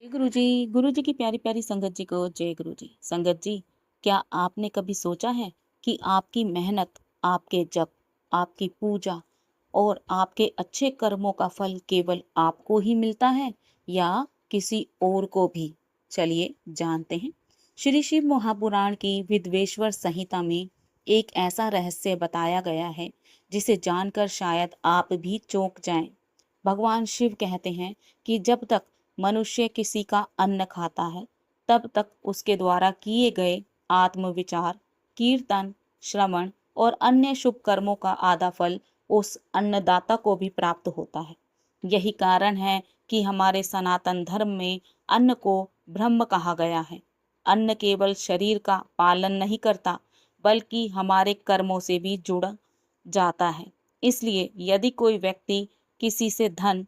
जय गुरु जी की प्यारी प्यारी संगत जी को जय गुरु जी। संगत जी, क्या आपने कभी सोचा है कि आपकी मेहनत, आपके जप, आपकी पूजा और आपके अच्छे कर्मों का फल केवल आपको ही मिलता है या किसी और को भी? चलिए जानते हैं। श्री शिव महापुराण की विद्वेश्वर संहिता में एक ऐसा रहस्य बताया गया है जिसे जानकर शायद आप भी चौंक जाएं। भगवान शिव कहते हैं कि जब तक मनुष्य किसी का अन्न खाता है, तब तक उसके द्वारा किए गए आत्मविचार, कीर्तन, श्रवण और अन्य शुभ कर्मों का आधा फल उस अन्नदाता को भी प्राप्त होता है। यही कारण है कि हमारे सनातन धर्म में अन्न को ब्रह्म कहा गया है। अन्न केवल शरीर का पालन नहीं करता, बल्कि हमारे कर्मों से भी जुड़ जाता है। इसलिए यदि कोई व्यक्ति किसी से धन,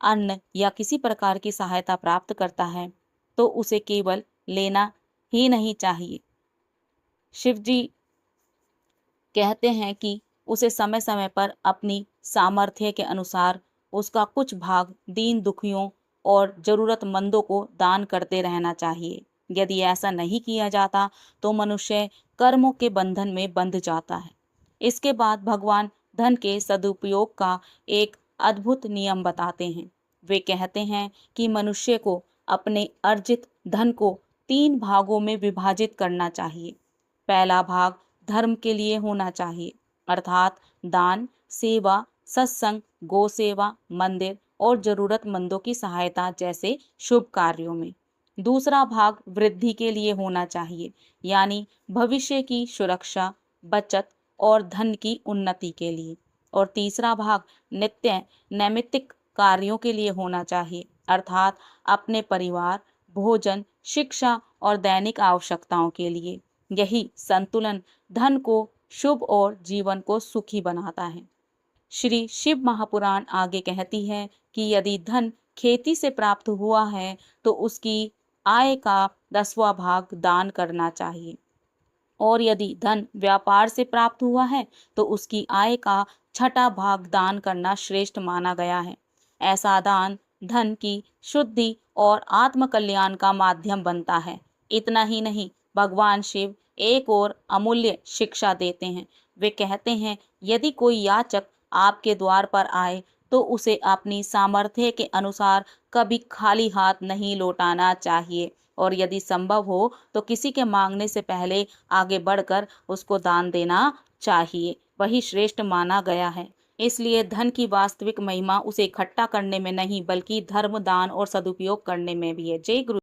अन्न या किसी प्रकार की सहायता प्राप्त करता है, तो उसे केवल लेना ही नहीं चाहिए। शिव जी कहते हैं कि उसे समय समय पर अपनी सामर्थ्य के अनुसार उसका कुछ भाग दीन दुखियों और जरूरतमंदों को दान करते रहना चाहिए। यदि ऐसा नहीं किया जाता तो मनुष्य कर्मों के बंधन में बंध जाता है। इसके बाद भगवान धन के सदुपयोग का एक अद्भुत नियम बताते हैं। वे कहते हैं कि मनुष्य को अपने अर्जित धन को 3 भागों में विभाजित करना चाहिए। पहला भाग धर्म के लिए होना चाहिए, अर्थात दान, सेवा, सत्संग, गौ सेवा, मंदिर और जरूरतमंदों की सहायता जैसे शुभ कार्यों में। दूसरा भाग वृद्धि के लिए होना चाहिए, यानी भविष्य की सुरक्षा, बचत और धन की उन्नति के लिए। और तीसरा भाग नित्य नैमित्तिक कार्यों के लिए होना चाहिए, अर्थात अपने परिवार, भोजन, शिक्षा और दैनिक आवश्यकताओं के लिए। यही संतुलन धन को शुभ और जीवन को सुखी बनाता है। श्री शिव महापुराण आगे कहती है कि यदि धन खेती से प्राप्त हुआ है तो उसकी आय का 10वां भाग दान करना चाहिए, और यदि धन व्यापार से प्राप्त हुआ है तो उसकी आय का 6ठा भाग दान करना श्रेष्ठ माना गया है। ऐसा दान धन की शुद्धि और आत्म कल्याण का माध्यम बनता है। इतना ही नहीं, भगवान शिव एक और अमूल्य शिक्षा देते हैं। वे कहते हैं, यदि कोई याचक आपके द्वार पर आए तो उसे अपनी सामर्थ्य के अनुसार कभी खाली हाथ नहीं लौटाना चाहिए, और यदि संभव हो तो किसी के मांगने से पहले आगे बढ़कर उसको दान देना चाहिए। वही श्रेष्ठ माना गया है। इसलिए धन की वास्तविक महिमा उसे इकट्ठा करने में नहीं, बल्कि धर्म, दान और सदुपयोग करने में भी है। जय गुरु।